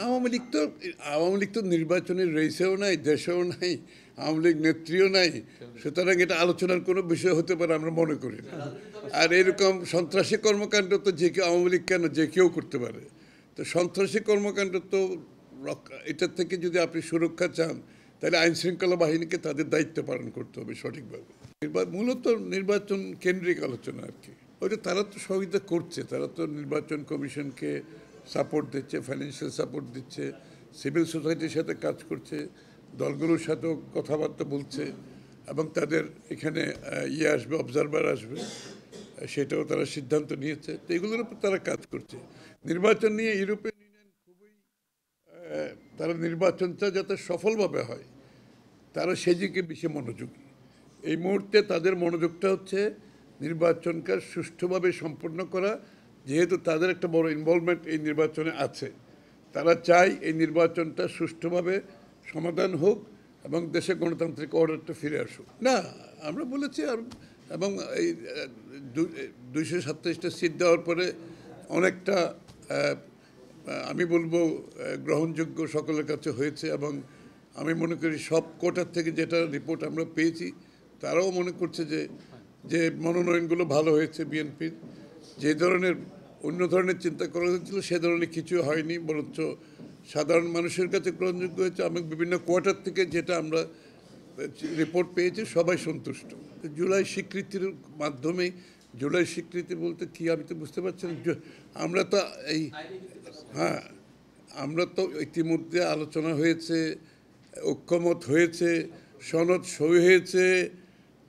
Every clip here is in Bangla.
আওয়ামী লীগ তো নির্বাচনের রেসেও নাই, দেশেও নাই, আওয়ামী লীগ নেত্রীও নাই, সুতরাং এটা আলোচনার কোনো বিষয় হতে পারে আমরা মনে করি না। আর এরকম সন্ত্রাসী কর্মকাণ্ড তো যে কেউ, আওয়ামী লীগ কেন, যে কেউ করতে পারে। তো সন্ত্রাসী কর্মকাণ্ড তো এটার থেকে যদি আপনি সুরক্ষা চান তাহলে আইনশৃঙ্খলা বাহিনীকে তাদের দায়িত্ব পালন করতে হবে সঠিকভাবে। মূলত নির্বাচন কেন্দ্রিক আলোচনা আর কি। ওইটা তারা তো সহযোগিতা করছে, তারা তো নির্বাচন কমিশনকে সাপোর্ট দিচ্ছে, ফাইন্যান্সিয়াল সাপোর্ট দিচ্ছে, সিভিল সোসাইটির সাথে কাজ করছে, দলগুলোর সাথেও কথাবার্তা বলছে, এবং তাদের এখানে আসবে, অবজারভার আসবে, সেটাও তারা সিদ্ধান্ত নিয়েছে। তো এগুলোর উপর তারা কাজ করছে। নির্বাচন নিয়ে ইউরোপিয়ান ইউনিয়ন খুবই, তারা নির্বাচনটা যাতে সফলভাবে হয় তারা সেদিকে বেশি মনোযোগী। এই মুহূর্তে তাদের মনোযোগটা হচ্ছে নির্বাচনকে সুষ্ঠুভাবে সম্পন্ন করা, যেহেতু তাদের একটা বড় ইনভলভমেন্ট এই নির্বাচনে আছে। তারা চায় এই নির্বাচনটা সুষ্ঠুভাবে সমাধান হোক এবং দেশে গণতান্ত্রিক অর্ডারটা ফিরে আসুক। না, আমরা বলেছি, এবং এই 227টা সিট দেওয়ার পরে অনেকটা আমি বলবো গ্রহণযোগ্য সকলের কাছে হয়েছে, এবং আমি মনে করি সব কোটার থেকে যেটা রিপোর্ট আমরা পেয়েছি তারাও মনে করছে যে মনোনয়নগুলো ভালো হয়েছে বিএনপির। যে ধরনের অন্য ধরনের চিন্তা করা হয়েছিল সে ধরনের কিছু হয়নি, বরঞ্চ সাধারণ মানুষের কাছে গ্রহণযোগ্য হয়েছে। আমি বিভিন্ন কোয়ার্টার থেকে যেটা আমরা রিপোর্ট পেয়েছি সবাই সন্তুষ্ট। জুলাই স্বীকৃতির মাধ্যমে, জুলাই স্বীকৃতি বলতে কি আমি তো বুঝতে পারছি না। আমরা তো আমরা তো ইতিমধ্যে আলোচনা হয়েছে, ঐক্যমত হয়েছে, সনদ সই হয়েছে,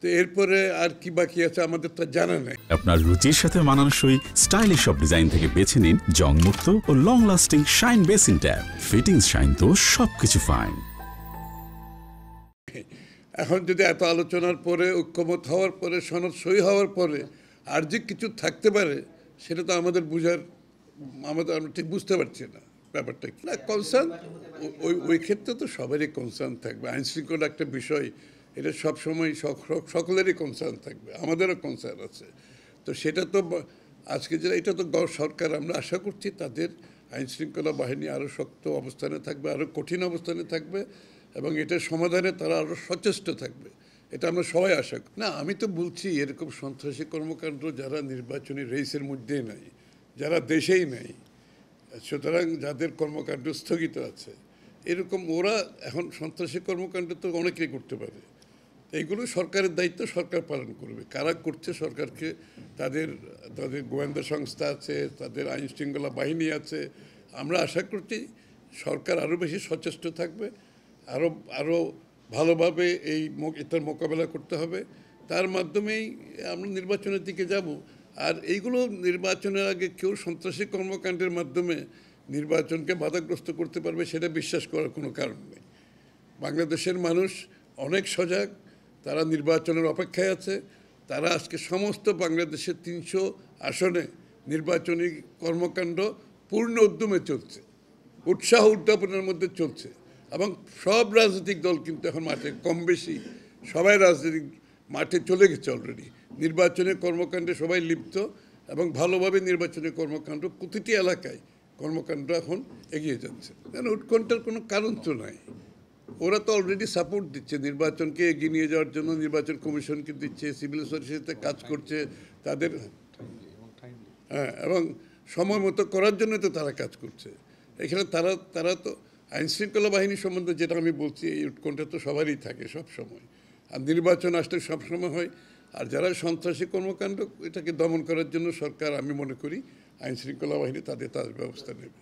তো এরপরে আর কি বাকি আছে আমাদের তো জানা নেই। আপনার রুচির সাথে মানানসই স্টাইলিশ সব ডিজাইন থেকে বেছে নিন জংমুক্ত ও long lasting shine basin tap. Fittings shine তো সবকিছু ফাইন। এখন যদি এত আলোচনার পরে, ঐক্যমত হওয়ার পরে, সনদ সই হওয়ার পরে আর যে কিছু থাকতে পারে সেটা তো আমাদের আমরা ঠিক বুঝতে পারছি না ব্যাপারটা কি। না, কনসার্ন ওই ক্ষেত্রে তো সবারই কনসার্ন থাকবে। আইনশৃঙ্খলা একটা বিষয়, এটা সবসময় সকলেরই কনসার্ন থাকবে, আমাদেরও কনসার্ন আছে। তো সেটা তো আজকে যেটা, এটা তো সরকার, আমরা আশা করছি তাদের আইনশৃঙ্খলা বাহিনী আরও শক্ত অবস্থানে থাকবে, আরও কঠিন অবস্থানে থাকবে, এবং এটার সমাধানে তারা আরও সচেষ্ট থাকবে, এটা আমরা সবাই আশা করি। না, আমি তো বলছি এরকম সন্ত্রাসী কর্মকাণ্ড যারা নির্বাচনী রেসের মধ্যেই নাই, যারা দেশেই নাই, সুতরাং যাদের কর্মকাণ্ড স্থগিত আছে, এরকম ওরা এখন সন্ত্রাসী কর্মকাণ্ড তো অনেকেই করতে পারে। এইগুলো সরকারের দায়িত্ব, সরকার পালন করবে। কারা করছে সরকারকে, তাদের গোয়েন্দা সংস্থা আছে, তাদের আইনশৃঙ্খলা বাহিনী আছে। আমরা আশা করছি সরকার আরও বেশি সচেষ্ট থাকবে, আরও ভালোভাবে এটার মোকাবেলা করতে হবে। তার মাধ্যমেই আমরা নির্বাচনের দিকে যাব। আর এইগুলো নির্বাচনের আগে কেউ সন্ত্রাসী কর্মকাণ্ডের মাধ্যমে নির্বাচনকে বাধাগ্রস্ত করতে পারবে সেটা বিশ্বাস করার কোনো কারণ নেই। বাংলাদেশের মানুষ অনেক সজাগ, তারা নির্বাচনের অপেক্ষায় আছে। তারা আজকে সমস্ত বাংলাদেশের 300 আসনে নির্বাচনী কর্মকাণ্ড পূর্ণ উদ্যমে চলছে, উৎসাহ উদ্যাপনের মধ্যে চলছে, এবং সব রাজনৈতিক দল কিন্তু এখন মাঠে, কম বেশি সবাই রাজনৈতিক মাঠে চলে গেছে অলরেডি। নির্বাচনের কর্মকাণ্ডে সবাই লিপ্ত, এবং ভালোভাবে নির্বাচনের কর্মকাণ্ড প্রতিটি এলাকায় কর্মকাণ্ড এখন এগিয়ে যাচ্ছে। কারণ উৎকণ্ঠার কোনো কারণ তো নাই। ওরা তো অলরেডি সাপোর্ট দিচ্ছে নির্বাচনকে এগিয়ে নিয়ে যাওয়ার জন্য, নির্বাচন কমিশনকে দিচ্ছে, সিভিল সোসাইটিতে কাজ করছে তাদের, এবং সময় মতো করার জন্য তো তারা কাজ করছে। এখানে তারা তো আইনশৃঙ্খলা বাহিনী সম্বন্ধে যেটা আমি বলছি, এই উৎকণ্ঠা তো সবারই থাকে সব সময়, আর নির্বাচন আসলে সবসময় হয়। আর যারা সন্ত্রাসী কর্মকাণ্ড, এটাকে দমন করার জন্য সরকার, আমি মনে করি আইনশৃঙ্খলা বাহিনী তাদের ব্যবস্থা নেবে।